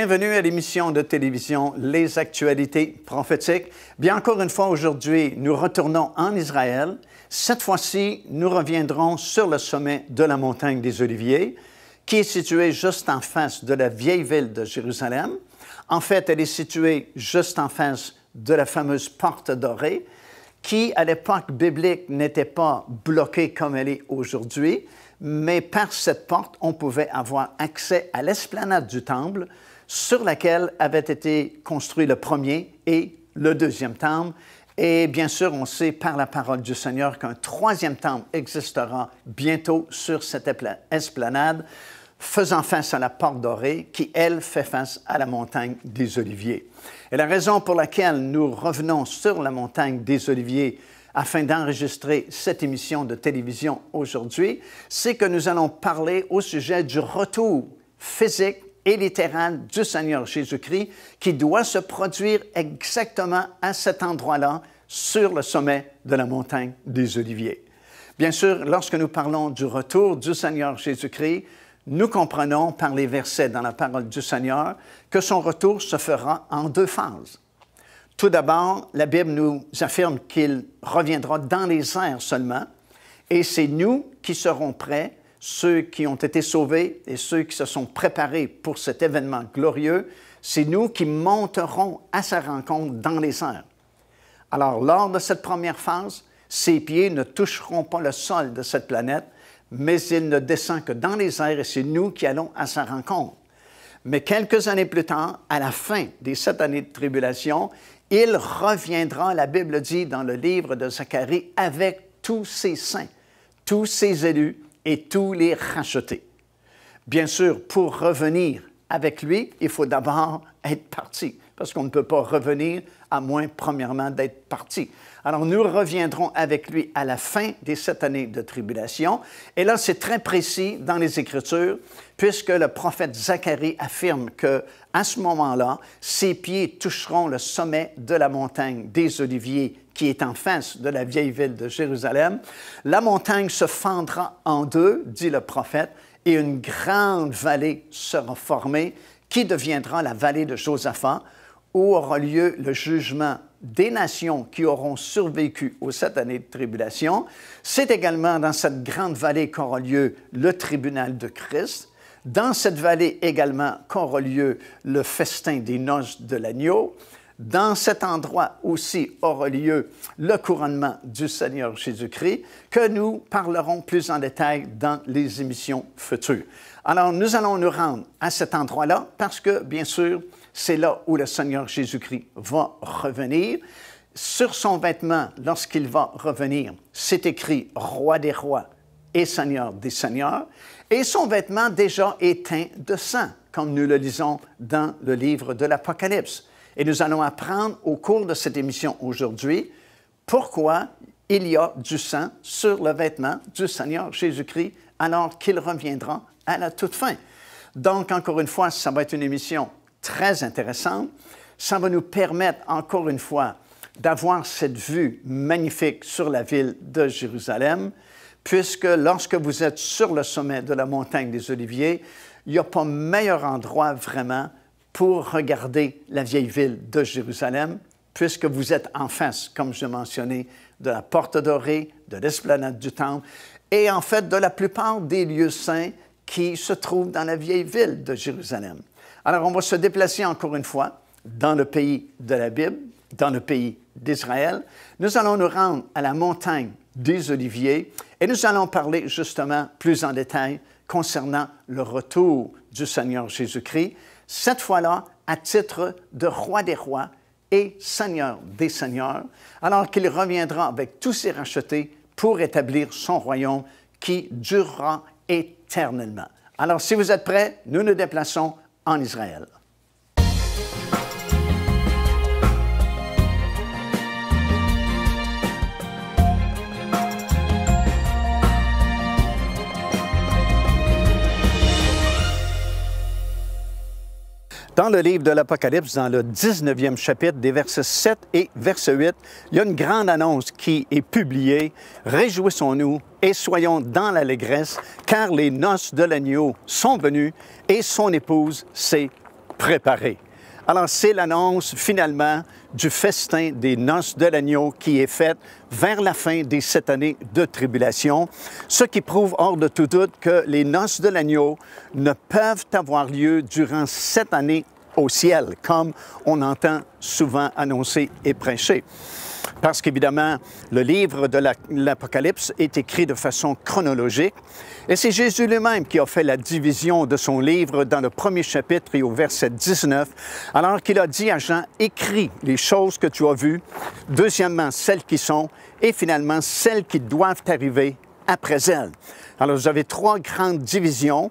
Bienvenue à l'émission de télévision Les Actualités prophétiques. Bien, encore une fois, aujourd'hui, nous retournons en Israël. Cette fois-ci, nous reviendrons sur le sommet de la montagne des Oliviers, qui est située juste en face de la vieille ville de Jérusalem. En fait, elle est située juste en face de la fameuse porte dorée, qui, à l'époque biblique, n'était pas bloquée comme elle est aujourd'hui, mais par cette porte, on pouvait avoir accès à l'esplanade du temple, sur laquelle avait été construit le premier et le deuxième temple. Et bien sûr, on sait par la parole du Seigneur qu'un troisième temple existera bientôt sur cette esplanade, faisant face à la porte dorée, qui, elle, fait face à la montagne des Oliviers. Et la raison pour laquelle nous revenons sur la montagne des Oliviers afin d'enregistrer cette émission de télévision aujourd'hui, c'est que nous allons parler au sujet du retour physique et littéral du Seigneur Jésus-Christ qui doit se produire exactement à cet endroit-là, sur le sommet de la montagne des Oliviers. Bien sûr, lorsque nous parlons du retour du Seigneur Jésus-Christ, nous comprenons par les versets dans la parole du Seigneur que son retour se fera en deux phases. Tout d'abord, la Bible nous affirme qu'il reviendra dans les airs seulement, et c'est nous qui serons prêts, ceux qui ont été sauvés et ceux qui se sont préparés pour cet événement glorieux, c'est nous qui monterons à sa rencontre dans les airs. Alors, lors de cette première phase, ses pieds ne toucheront pas le sol de cette planète, mais il ne descend que dans les airs et c'est nous qui allons à sa rencontre. Mais quelques années plus tard, à la fin des 7 années de tribulation, il reviendra, la Bible dit dans le livre de Zacharie, avec tous ses saints, tous ses élus et tous les rachetés. Bien sûr, pour revenir avec lui, il faut d'abord être parti, parce qu'on ne peut pas revenir à moins, premièrement, d'être parti. Alors, nous reviendrons avec lui à la fin des 7 années de tribulation. Et là, c'est très précis dans les Écritures, puisque le prophète Zacharie affirme qu'à ce moment-là, ses pieds toucheront le sommet de la montagne des Oliviers, qui est en face de la vieille ville de Jérusalem. La montagne se fendra en deux, dit le prophète, et une grande vallée sera formée, qui deviendra la vallée de Josaphat, où aura lieu le jugement des nations qui auront survécu aux 7 années de tribulation. C'est également dans cette grande vallée qu'aura lieu le tribunal de Christ. Dans cette vallée également qu'aura lieu le festin des noces de l'agneau. Dans cet endroit aussi aura lieu le couronnement du Seigneur Jésus-Christ, que nous parlerons plus en détail dans les émissions futures. Alors, nous allons nous rendre à cet endroit-là parce que, bien sûr, c'est là où le Seigneur Jésus-Christ va revenir. Sur son vêtement, lorsqu'il va revenir, c'est écrit « Roi des rois et Seigneur des seigneurs ». Et son vêtement déjà est teint de sang, comme nous le lisons dans le livre de l'Apocalypse. Et nous allons apprendre au cours de cette émission aujourd'hui pourquoi il y a du sang sur le vêtement du Seigneur Jésus-Christ alors qu'il reviendra à la toute fin. Donc, encore une fois, ça va être une émission très intéressante. Ça va nous permettre, encore une fois, d'avoir cette vue magnifique sur la ville de Jérusalem, puisque lorsque vous êtes sur le sommet de la montagne des Oliviers, il n'y a pas meilleur endroit vraiment pour regarder la vieille ville de Jérusalem, puisque vous êtes en face, comme je mentionnais, de la porte dorée, de l'esplanade du temple, et en fait de la plupart des lieux saints qui se trouvent dans la vieille ville de Jérusalem. Alors, on va se déplacer encore une fois dans le pays de la Bible, dans le pays d'Israël. Nous allons nous rendre à la montagne des Oliviers et nous allons parler justement plus en détail concernant le retour du Seigneur Jésus-Christ, cette fois-là à titre de Roi des rois et Seigneur des seigneurs, alors qu'il reviendra avec tous ses rachetés pour établir son royaume qui durera éternellement. Alors, si vous êtes prêts, nous nous déplaçons en Israël. Dans le livre de l'Apocalypse, dans le 19e chapitre, des versets 7 et verset 8, il y a une grande annonce qui est publiée. « Réjouissons-nous et soyons dans l'allégresse, car les noces de l'agneau sont venues et son épouse s'est préparé. Alors, c'est l'annonce, finalement, du festin des noces de l'agneau qui est faite vers la fin des 7 années de tribulation, ce qui prouve hors de tout doute que les noces de l'agneau ne peuvent avoir lieu durant 7 années au ciel, comme on entend souvent annoncer et prêcher. Parce qu'évidemment, le livre de l'Apocalypse est écrit de façon chronologique, et c'est Jésus lui-même qui a fait la division de son livre dans le premier chapitre et au verset 19, alors qu'il a dit à Jean, « Écris les choses que tu as vues, deuxièmement, celles qui sont, et finalement, celles qui doivent arriver après elles. » Alors, vous avez 3 grandes divisions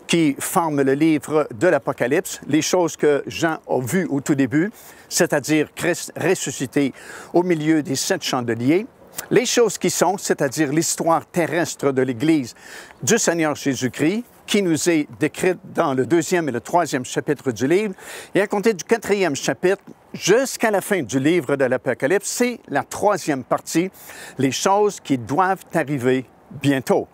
qui forment le livre de l'Apocalypse, les choses que Jean a vues au tout début, c'est-à-dire Christ ressuscité au milieu des 7 chandeliers, les choses qui sont, c'est-à-dire l'histoire terrestre de l'Église du Seigneur Jésus-Christ, qui nous est décrite dans le 2e et le 3e chapitre du livre, et à compter du 4e chapitre jusqu'à la fin du livre de l'Apocalypse, c'est la 3e partie, les choses qui doivent arriver bientôt.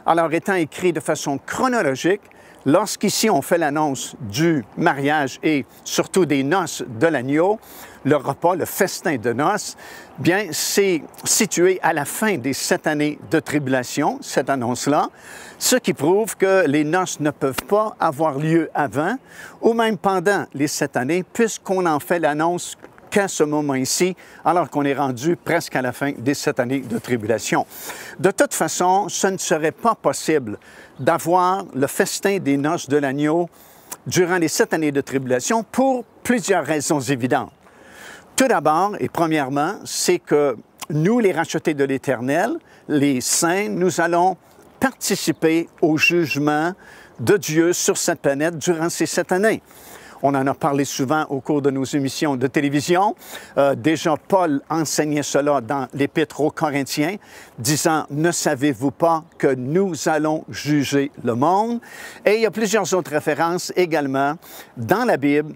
Alors, étant écrit de façon chronologique, lorsqu'ici on fait l'annonce du mariage et surtout des noces de l'agneau, le repas, le festin de noces, bien, c'est situé à la fin des 7 années de tribulation, cette annonce-là, ce qui prouve que les noces ne peuvent pas avoir lieu avant ou même pendant les 7 années, puisqu'on en fait l'annonce qu'à ce moment ici, alors qu'on est rendu presque à la fin des 7 années de tribulation. De toute façon, ce ne serait pas possible d'avoir le festin des noces de l'agneau durant les 7 années de tribulation pour plusieurs raisons évidentes. Tout d'abord, et premièrement, c'est que nous, les rachetés de l'Éternel, les saints, nous allons participer au jugement de Dieu sur cette planète durant ces 7 années. On en a parlé souvent au cours de nos émissions de télévision. Déjà, Paul enseignait cela dans l'Épître aux Corinthiens, disant « Ne savez-vous pas que nous allons juger le monde? » Et il y a plusieurs autres références également dans la Bible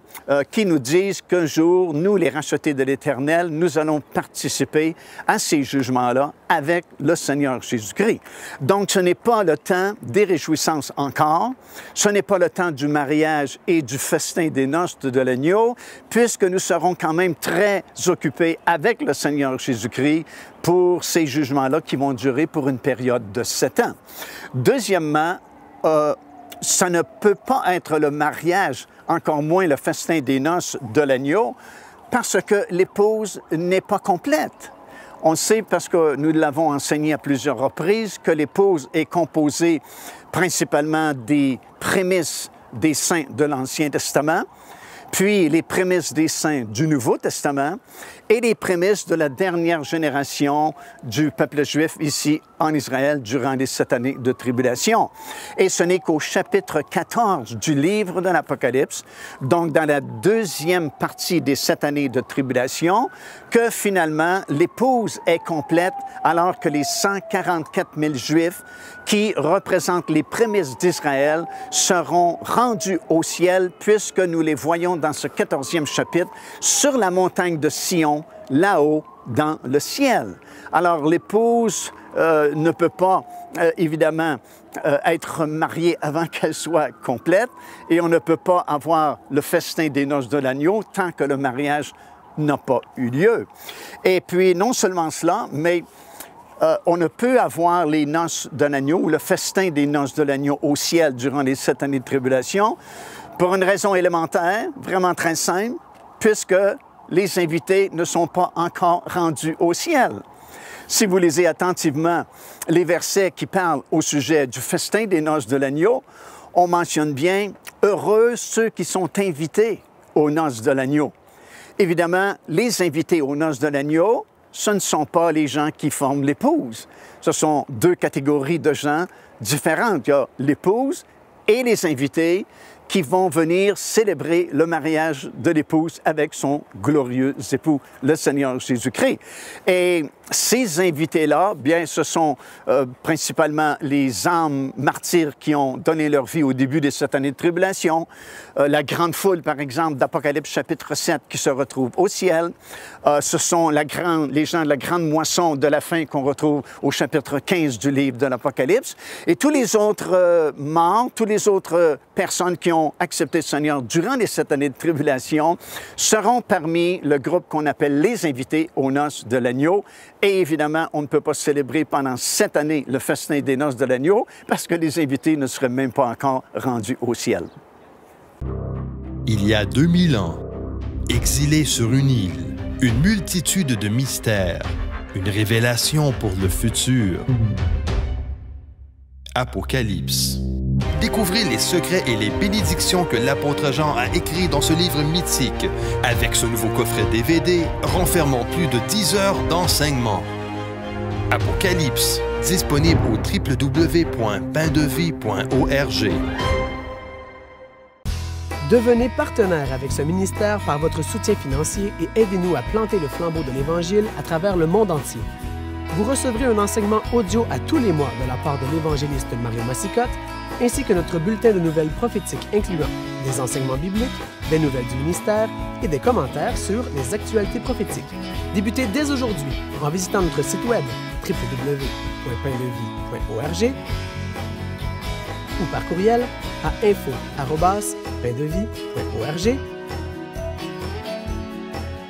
qui nous disent qu'un jour, nous, les rachetés de l'Éternel, nous allons participer à ces jugements-là avec le Seigneur Jésus-Christ. Donc, ce n'est pas le temps des réjouissances encore, ce n'est pas le temps du mariage et du festin des noces de l'agneau, puisque nous serons quand même très occupés avec le Seigneur Jésus-Christ pour ces jugements-là qui vont durer pour une période de 7 ans. Deuxièmement, ça ne peut pas être le mariage, encore moins le festin des noces de l'agneau, parce que l'épouse n'est pas complète. On sait, parce que nous l'avons enseigné à plusieurs reprises, que l'épouse est composée principalement des prémices des saints de l'Ancien Testament, puis les prémices des saints du Nouveau Testament et les prémices de la dernière génération du peuple juif ici en Israël durant les 7 années de tribulation. Et ce n'est qu'au chapitre 14 du livre de l'Apocalypse, donc dans la 2e partie des 7 années de tribulation, que finalement l'épouse est complète alors que les 144 000 Juifs qui représentent les prémices d'Israël seront rendus au ciel puisque nous les voyons dans ce 14e chapitre sur la montagne de Sion, là-haut dans le ciel. Alors l'épouse ne peut pas évidemment être mariée avant qu'elle soit complète et on ne peut pas avoir le festin des noces de l'agneau tant que le mariage n'a pas eu lieu. Et puis non seulement cela, mais on ne peut avoir les noces de l'agneau ou le festin des noces de l'agneau au ciel durant les 7 années de tribulation pour une raison élémentaire, vraiment très simple, puisque les invités ne sont pas encore rendus au ciel. Si vous lisez attentivement les versets qui parlent au sujet du festin des noces de l'agneau, on mentionne bien « Heureux ceux qui sont invités aux noces de l'agneau ». Évidemment, les invités aux noces de l'agneau, ce ne sont pas les gens qui forment l'épouse. Ce sont 2 catégories de gens différentes. Il y a l'épouse et les invités qui vont venir célébrer le mariage de l'épouse avec son glorieux époux, le Seigneur Jésus-Christ. Et ces invités-là, bien, ce sont principalement les âmes martyrs qui ont donné leur vie au début de cette année de tribulation, la grande foule, par exemple, d'Apocalypse chapitre 7 qui se retrouve au ciel. Ce sont les gens de la grande moisson de la fin qu'on retrouve au chapitre 15 du livre de l'Apocalypse. Et tous les autres morts, toutes les autres personnes qui ont ont accepté le Seigneur durant les 7 années de tribulation seront parmi le groupe qu'on appelle les invités aux noces de l'agneau. Et évidemment, on ne peut pas célébrer pendant 7 années le festin des noces de l'agneau parce que les invités ne seraient même pas encore rendus au ciel. Il y a 2000 ans, exilés sur une île, une multitude de mystères, une révélation pour le futur. Apocalypse. Découvrez les secrets et les bénédictions que l'apôtre Jean a écrits dans ce livre mythique, avec ce nouveau coffret DVD renfermant plus de 10 heures d'enseignement. Apocalypse, disponible au www.paindevie.org. Devenez partenaire avec ce ministère par votre soutien financier et aidez-nous à planter le flambeau de l'Évangile à travers le monde entier. Vous recevrez un enseignement audio à tous les mois de la part de l'évangéliste Mario Massicotte, ainsi que notre bulletin de nouvelles prophétiques incluant des enseignements bibliques, des nouvelles du ministère et des commentaires sur les actualités prophétiques. Débutez dès aujourd'hui en visitant notre site web www.paindevie.org ou par courriel à info@paindevie.org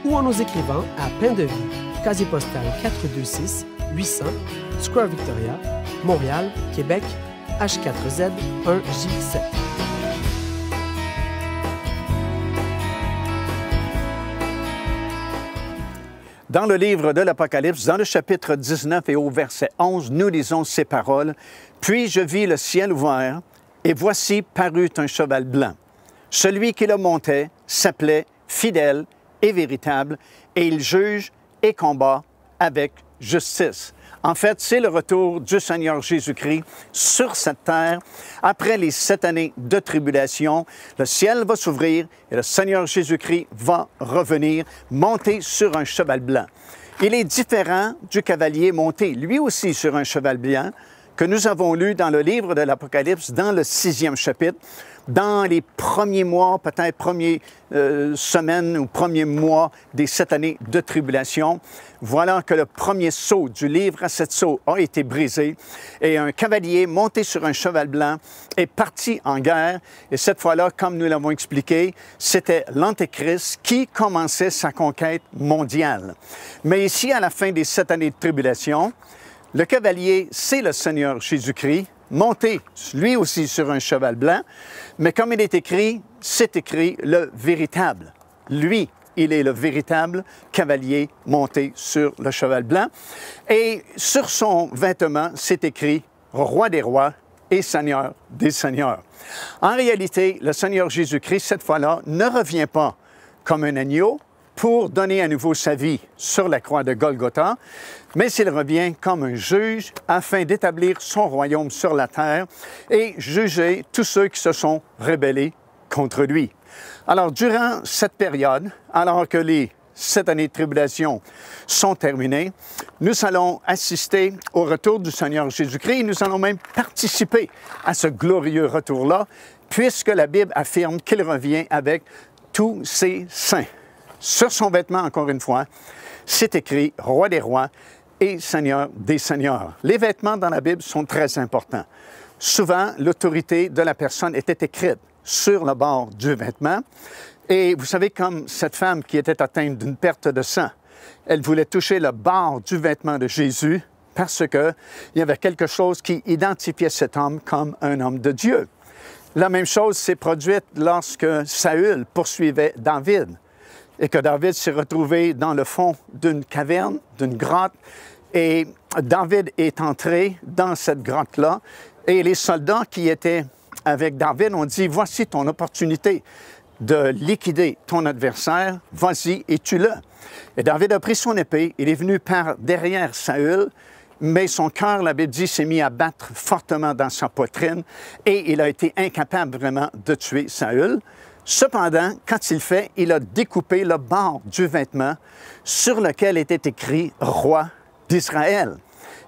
ou en nous écrivant à Pain de Vie, casier postal 426 800, Square Victoria, Montréal, Québec, H4Z 1J7. Dans le livre de l'Apocalypse, dans le chapitre 19 et au verset 11, nous lisons ces paroles. « Puis je vis le ciel ouvert, et voici parut un cheval blanc. Celui qui le montait s'appelait Fidèle et Véritable, et il juge et combat avec justice. » En fait, c'est le retour du Seigneur Jésus-Christ sur cette terre. Après les 7 années de tribulation, le ciel va s'ouvrir et le Seigneur Jésus-Christ va revenir, monter sur un cheval blanc. Il est différent du cavalier monté, lui aussi sur un cheval blanc, que nous avons lu dans le livre de l'Apocalypse, dans le 6e chapitre. Dans les premiers mois, peut-être premières semaines ou premiers mois des 7 années de tribulation, voilà que le premier sceau du livre à 7 sceaux a été brisé et un cavalier monté sur un cheval blanc est parti en guerre. Et cette fois-là, comme nous l'avons expliqué, c'était l'Antéchrist qui commençait sa conquête mondiale. Mais ici, à la fin des 7 années de tribulation, le cavalier, c'est le Seigneur Jésus-Christ, monté lui aussi sur un cheval blanc, mais comme il est écrit, c'est écrit le véritable. Lui, il est le véritable cavalier monté sur le cheval blanc. Et sur son vêtement, c'est écrit Roi des rois et Seigneur des seigneurs. En réalité, le Seigneur Jésus-Christ, cette fois-là, ne revient pas comme un agneau pour donner à nouveau sa vie sur la croix de Golgotha, mais il revient comme un juge afin d'établir son royaume sur la terre et juger tous ceux qui se sont rebellés contre lui. Alors, durant cette période, alors que les 7 années de tribulation sont terminées, nous allons assister au retour du Seigneur Jésus-Christ et nous allons même participer à ce glorieux retour-là, puisque la Bible affirme qu'il revient avec tous ses saints. Sur son vêtement, encore une fois, c'est écrit « Roi des rois et Seigneur des seigneurs ». Les vêtements dans la Bible sont très importants. Souvent, l'autorité de la personne était écrite sur le bord du vêtement. Et vous savez, comme cette femme qui était atteinte d'une perte de sang, elle voulait toucher le bord du vêtement de Jésus parce qu'il y avait quelque chose qui identifiait cet homme comme un homme de Dieu. La même chose s'est produite lorsque Saül poursuivait David et que David s'est retrouvé dans le fond d'une caverne, d'une grotte, et David est entré dans cette grotte-là, et les soldats qui étaient avec David ont dit « Voici ton opportunité de liquider ton adversaire, vas-y et tue-le. » Et David a pris son épée, il est venu par derrière Saül, mais son cœur, la Bible dit, s'est mis à battre fortement dans sa poitrine, et il a été incapable vraiment de tuer Saül. Cependant, quand il fait, il a découpé le bord du vêtement sur lequel était écrit « Roi d'Israël ».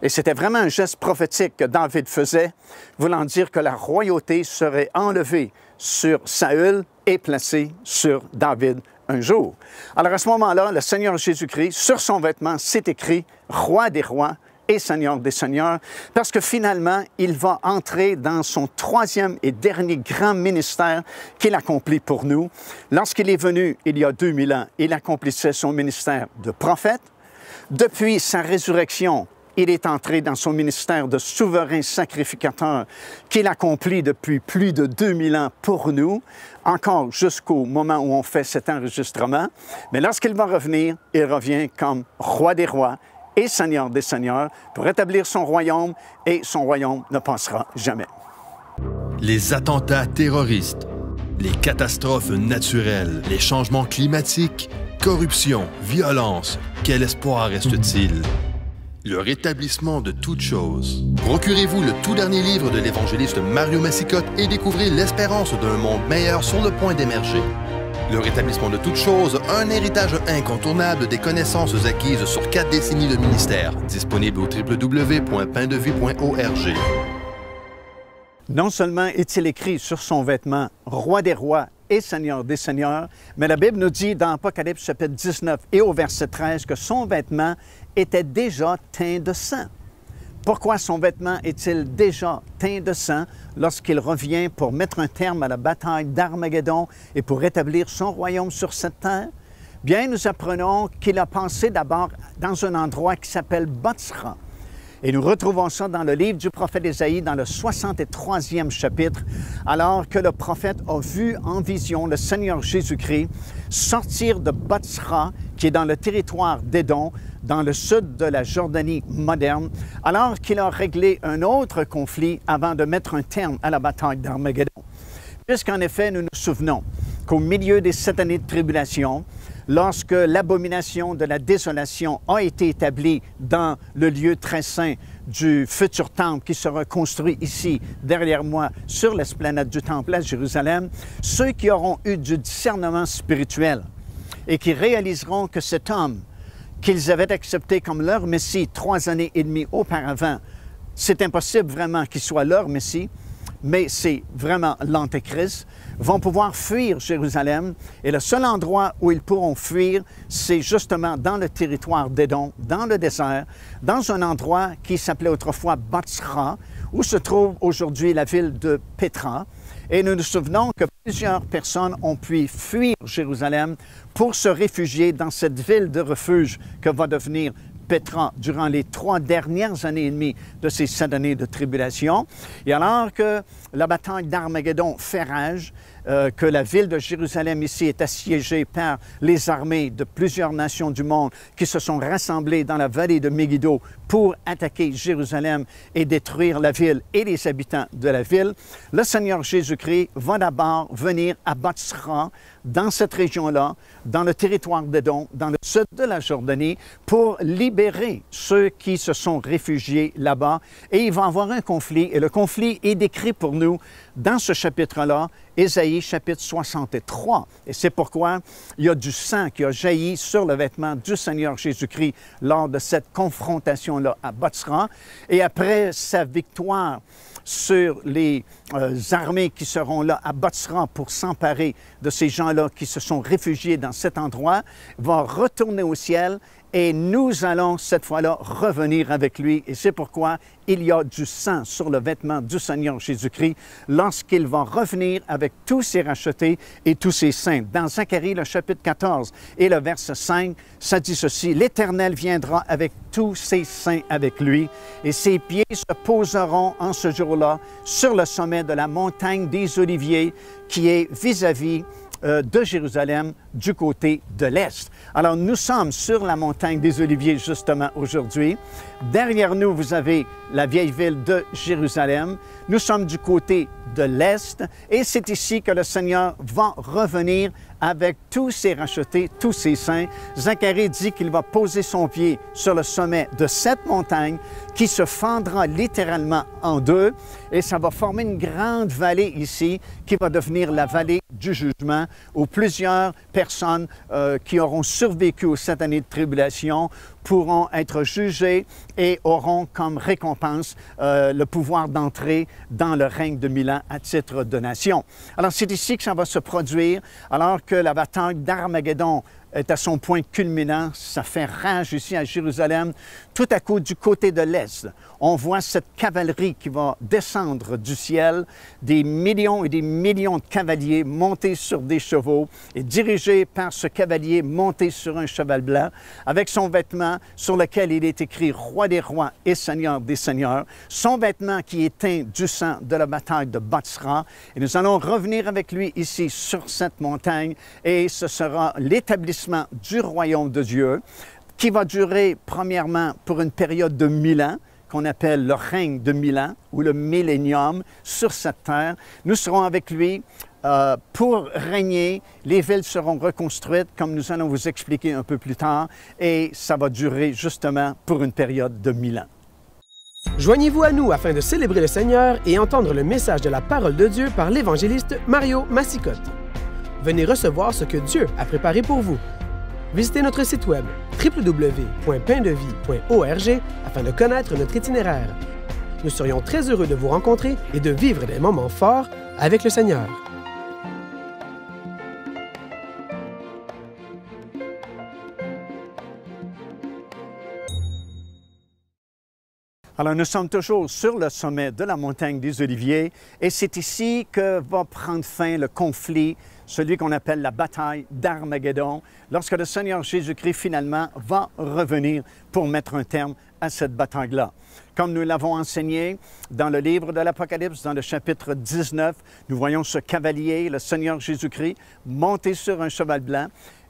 Et c'était vraiment un geste prophétique que David faisait, voulant dire que la royauté serait enlevée sur Saül et placée sur David un jour. Alors à ce moment-là, le Seigneur Jésus-Christ, sur son vêtement, c'est écrit « Roi des rois et Seigneur des seigneurs, parce que finalement, il va entrer dans son troisième et dernier grand ministère qu'il accomplit pour nous. Lorsqu'il est venu il y a 2000 ans, il accomplissait son ministère de prophète. Depuis sa résurrection, il est entré dans son ministère de souverain sacrificateur qu'il accomplit depuis plus de 2000 ans pour nous, encore jusqu'au moment où on fait cet enregistrement. Mais lorsqu'il va revenir, il revient comme roi des rois et Seigneur des seigneurs pour établir son royaume, et son royaume ne passera jamais. Les attentats terroristes, les catastrophes naturelles, les changements climatiques, corruption, violence, quel espoir reste-t-il? Le rétablissement de toutes choses. Procurez-vous le tout dernier livre de l'évangéliste Mario Massicotte et découvrez l'espérance d'un monde meilleur sur le point d'émerger. Le rétablissement de toutes choses, un héritage incontournable des connaissances acquises sur 4 décennies de ministère. Disponible au www.paindevie.org. Non seulement est-il écrit sur son vêtement « Roi des rois et Seigneur des seigneurs », mais la Bible nous dit dans Apocalypse chapitre 19 et au verset 13 que son vêtement était déjà teint de sang. Pourquoi son vêtement est-il déjà teint de sang lorsqu'il revient pour mettre un terme à la bataille d'Armageddon et pour rétablir son royaume sur cette terre? Bien, nous apprenons qu'il a passé d'abord dans un endroit qui s'appelle Botsra. Et nous retrouvons ça dans le livre du prophète Ésaïe, dans le 63e chapitre, alors que le prophète a vu en vision le Seigneur Jésus-Christ sortir de Botsra, qui est dans le territoire d'Édom, dans le sud de la Jordanie moderne, alors qu'il a réglé un autre conflit avant de mettre un terme à la bataille d'Armageddon. Puisqu'en effet, nous nous souvenons qu'au milieu des 7 années de tribulation, lorsque l'abomination de la désolation a été établie dans le lieu très saint du futur temple qui sera construit ici, derrière moi, sur l'esplanade du temple à Jérusalem, ceux qui auront eu du discernement spirituel et qui réaliseront que cet homme qu'ils avaient accepté comme leur Messie 3 années et demie auparavant, c'est impossible vraiment qu'il soit leur Messie, mais c'est vraiment l'Antéchrist, vont pouvoir fuir Jérusalem. Et le seul endroit où ils pourront fuir, c'est justement dans le territoire d'Édom, dans le désert, dans un endroit qui s'appelait autrefois Botsra, où se trouve aujourd'hui la ville de Pétra. Et nous nous souvenons que plusieurs personnes ont pu fuir Jérusalem pour se réfugier dans cette ville de refuge que va devenir Pétra durant les 3 dernières années et demie de ces 7 années de tribulation. Et alors que la bataille d'Armageddon fait rage, que la ville de Jérusalem ici est assiégée par les armées de plusieurs nations du monde qui se sont rassemblées dans la vallée de Megiddo pour attaquer Jérusalem et détruire la ville et les habitants de la ville, le Seigneur Jésus-Christ va d'abord venir à Botsra, dans cette région-là, dans le territoire d'Édom, dans le sud de la Jordanie, pour libérer ceux qui se sont réfugiés là-bas. Et il va y avoir un conflit, et le conflit est décrit pour nous dans ce chapitre-là, Ésaïe chapitre 63. Et c'est pourquoi il y a du sang qui a jailli sur le vêtement du Seigneur Jésus-Christ lors de cette confrontation-là à Botsra. Et après sa victoire sur les armées qui seront là à Botsra pour s'emparer de ces gens-là qui se sont réfugiés dans cet endroit, va retourner au ciel et nous allons cette fois-là revenir avec lui. Et c'est pourquoi il y a du sang sur le vêtement du Seigneur Jésus-Christ lorsqu'il va revenir avec tous ses rachetés et tous ses saints. Dans Zacharie, le chapitre 14 et le verset 5, ça dit ceci: « L'Éternel viendra avec tous ses saints avec lui, et ses pieds se poseront en ce jour-là sur le sommet de la montagne des Oliviers qui est vis-à-vis de Jérusalem du côté de l'Est. » Alors, nous sommes sur la montagne des Oliviers, justement, aujourd'hui. Derrière nous, vous avez la vieille ville de Jérusalem. Nous sommes du côté de l'Est et c'est ici que le Seigneur va revenir avec tous ses rachetés, tous ses saints. Zacharie dit qu'il va poser son pied sur le sommet de cette montagne qui se fendra littéralement en deux et ça va former une grande vallée ici qui va devenir la vallée du jugement où plusieurs personnes qui auront survécu aux 7 années de tribulation pourront être jugés et auront comme récompense le pouvoir d'entrer dans le règne de 1000 ans à titre de nation. Alors, c'est ici que ça va se produire, alors que la bataille d'Armageddon est à son point culminant. Ça fait rage ici à Jérusalem. Tout à coup, du côté de l'Est, on voit cette cavalerie qui va descendre du ciel, des millions et des millions de cavaliers montés sur des chevaux et dirigés par ce cavalier monté sur un cheval blanc, avec son vêtement sur lequel il est écrit « Roi des rois et Seigneur des seigneurs », son vêtement qui est teint du sang de la bataille de Botsra. Et nous allons revenir avec lui ici sur cette montagne et ce sera l'établissement du royaume de Dieu qui va durer premièrement pour une période de 1000 ans, qu'on appelle le règne de 1000 ans ou le millénium sur cette terre. Nous serons avec lui pour régner. Les villes seront reconstruites, comme nous allons vous expliquer un peu plus tard, et ça va durer justement pour une période de 1000 ans. Joignez-vous à nous afin de célébrer le Seigneur et entendre le message de la parole de Dieu par l'évangéliste Mario Massicotte. Venez recevoir ce que Dieu a préparé pour vous. Visitez notre site web www.paindevie.org afin de connaître notre itinéraire. Nous serions très heureux de vous rencontrer et de vivre des moments forts avec le Seigneur. Alors, nous sommes toujours sur le sommet de la montagne des Oliviers et c'est ici que va prendre fin le conflit, celui qu'on appelle la bataille d'Armageddon, lorsque le Seigneur Jésus-Christ finalement va revenir pour mettre un terme à cette bataille-là. Comme nous l'avons enseigné dans le livre de l'Apocalypse, dans le chapitre 19, nous voyons ce cavalier, le Seigneur Jésus-Christ, monté sur un cheval blanc.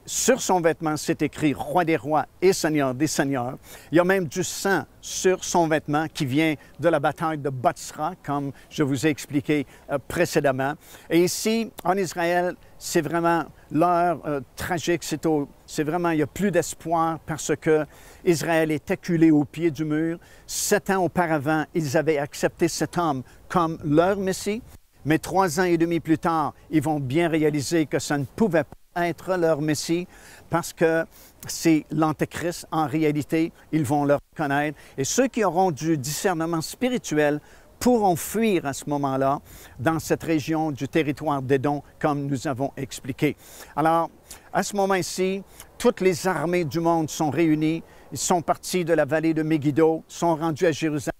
Sur son vêtement, c'est écrit « Roi des rois et Seigneur des seigneurs ». Il y a même du sang sur son vêtement qui vient de la bataille de Botsra, comme je vous ai expliqué précédemment. Et ici, en Israël, c'est vraiment l'heure tragique. C'est vraiment, il n'y a plus d'espoir parce que Israël est acculé au pied du mur. 7 ans auparavant, ils avaient accepté cet homme comme leur Messie. Mais 3 ans et demi plus tard, ils vont bien réaliser que ça ne pouvait pas être leur Messie parce que c'est l'Antéchrist en réalité, ils vont le reconnaître. Et ceux qui auront du discernement spirituel pourront fuir à ce moment-là dans cette région du territoire d'Édom, comme nous avons expliqué. Alors, à ce moment-ci, toutes les armées du monde sont réunies. Ils sont partis de la vallée de Megiddo, sont rendus à Jérusalem.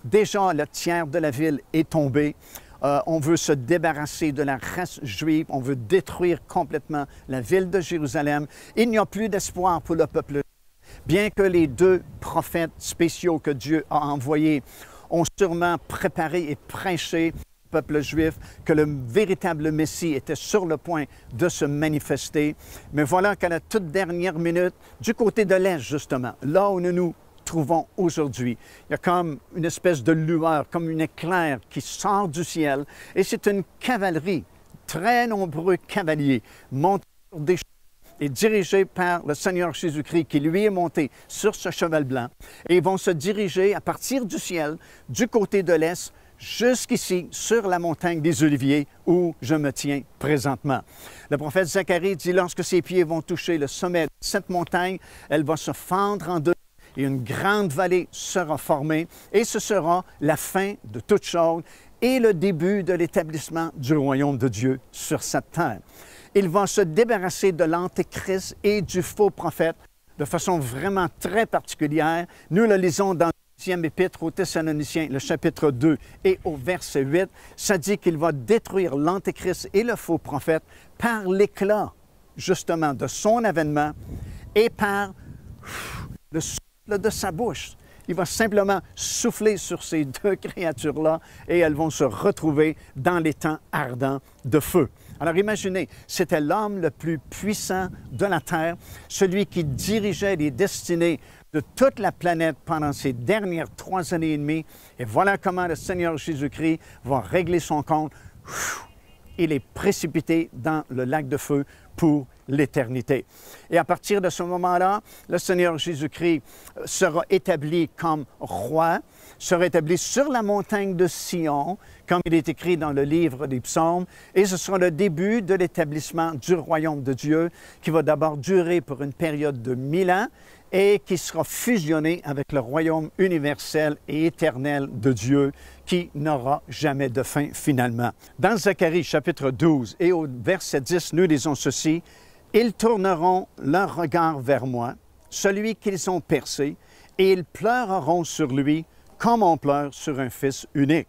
Déjà, le tiers de la ville est tombé. On veut se débarrasser de la race juive, on veut détruire complètement la ville de Jérusalem. Il n'y a plus d'espoir pour le peuple. Bien que les 2 prophètes spéciaux que Dieu a envoyés ont sûrement préparé et prêché au peuple juif que le véritable Messie était sur le point de se manifester. Mais voilà qu'à la toute dernière minute, du côté de l'Est justement, là où nous trouvons aujourd'hui. Il y a comme une espèce de lueur, comme une éclair qui sort du ciel et c'est une cavalerie, très nombreux cavaliers montés sur des chevaux et dirigés par le Seigneur Jésus-Christ qui lui est monté sur ce cheval blanc et ils vont se diriger à partir du ciel, du côté de l'Est, jusqu'ici, sur la montagne des Oliviers où je me tiens présentement. Le prophète Zacharie dit, lorsque ses pieds vont toucher le sommet de cette montagne, elle va se fendre en deux. Et une grande vallée sera formée et ce sera la fin de toute chose et le début de l'établissement du royaume de Dieu sur cette terre. Il va se débarrasser de l'Antéchrist et du faux prophète de façon vraiment très particulière. Nous le lisons dans le 2e épître aux Thessaloniciens, le chapitre 2 et au verset 8. Ça dit qu'il va détruire l'Antéchrist et le faux prophète par l'éclat justement de son avènement et par le souffle de sa bouche. Il va simplement souffler sur ces 2 créatures-là et elles vont se retrouver dans les temps ardents de feu. Alors imaginez, c'était l'homme le plus puissant de la terre, celui qui dirigeait les destinées de toute la planète pendant ces dernières 3 années et demie. Et voilà comment le Seigneur Jésus-Christ va régler son compte. Il est précipité dans le lac de feu pour l'éternité. Et à partir de ce moment-là, le Seigneur Jésus-Christ sera établi comme roi, sera établi sur la montagne de Sion, comme il est écrit dans le livre des Psaumes, et ce sera le début de l'établissement du royaume de Dieu, qui va d'abord durer pour une période de 1000 ans, et qui sera fusionné avec le royaume universel et éternel de Dieu qui n'aura jamais de fin finalement. Dans Zacharie chapitre 12 et au verset 10, nous lisons ceci, « Ils tourneront leur regard vers moi, celui qu'ils ont percé, et ils pleureront sur lui comme on pleure sur un fils unique.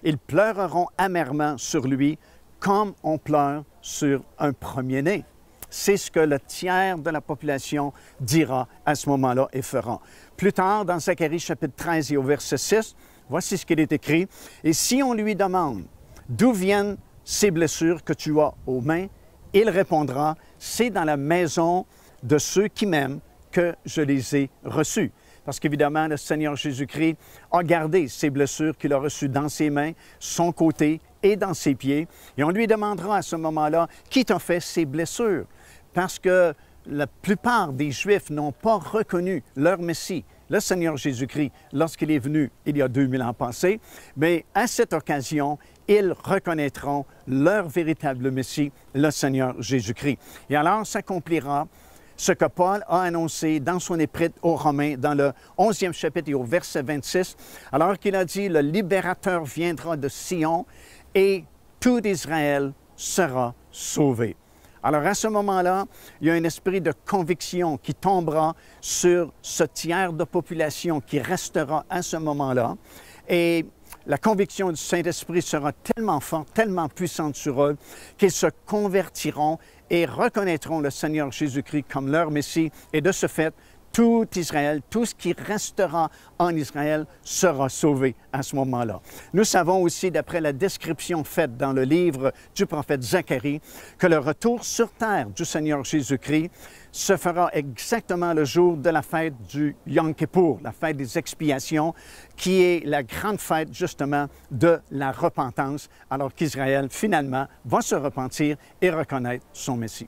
Ils pleureront amèrement sur lui comme on pleure sur un premier-né. C'est ce que le tiers de la population dira à ce moment-là et fera. Plus tard, dans Zacharie chapitre 13 et au verset 6, voici ce qu'il est écrit. « Et si on lui demande d'où viennent ces blessures que tu as aux mains, il répondra, c'est dans la maison de ceux qui m'aiment que je les ai reçues. » Parce qu'évidemment, le Seigneur Jésus-Christ a gardé ces blessures qu'il a reçues dans ses mains, son côté et dans ses pieds. Et on lui demandera à ce moment-là, qui t'a fait ces blessures? Parce que la plupart des Juifs n'ont pas reconnu leur Messie, le Seigneur Jésus-Christ, lorsqu'il est venu il y a 2000 ans passés. Mais à cette occasion, ils reconnaîtront leur véritable Messie, le Seigneur Jésus-Christ. Et alors s'accomplira ce que Paul a annoncé dans son épître aux Romains, dans le 11e chapitre et au verset 26, alors qu'il a dit « Le libérateur viendra de Sion et tout Israël sera sauvé ». Alors à ce moment-là, il y a un esprit de conviction qui tombera sur ce tiers de population qui restera à ce moment-là. Et la conviction du Saint-Esprit sera tellement forte, tellement puissante sur eux, qu'ils se convertiront et reconnaîtront le Seigneur Jésus-Christ comme leur Messie. Et de ce fait, tout Israël, tout ce qui restera en Israël sera sauvé à ce moment-là. Nous savons aussi, d'après la description faite dans le livre du prophète Zacharie, que le retour sur terre du Seigneur Jésus-Christ se fera exactement le jour de la fête du Yom Kippour, la fête des expiations, qui est la grande fête justement de la repentance, alors qu'Israël, finalement, va se repentir et reconnaître son Messie.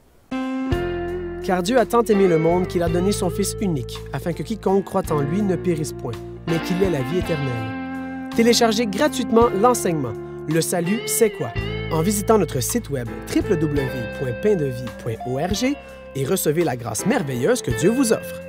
Car Dieu a tant aimé le monde qu'il a donné son Fils unique, afin que quiconque croit en lui ne périsse point, mais qu'il ait la vie éternelle. Téléchargez gratuitement l'enseignement « Le salut, c'est quoi ?» en visitant notre site web www.paindevie.org et recevez la grâce merveilleuse que Dieu vous offre.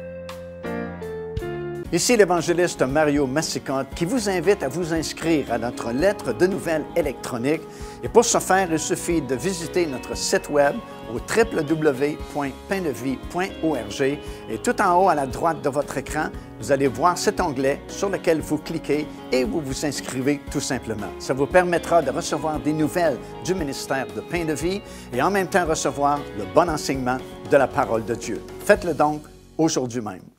Ici l'évangéliste Mario Massicotte qui vous invite à vous inscrire à notre lettre de nouvelles électronique. Et pour ce faire, il suffit de visiter notre site web au www.paindevie.org et tout en haut à la droite de votre écran, vous allez voir cet onglet sur lequel vous cliquez et vous vous inscrivez tout simplement. Ça vous permettra de recevoir des nouvelles du ministère de Pain de Vie et en même temps recevoir le bon enseignement de la parole de Dieu. Faites-le donc aujourd'hui même.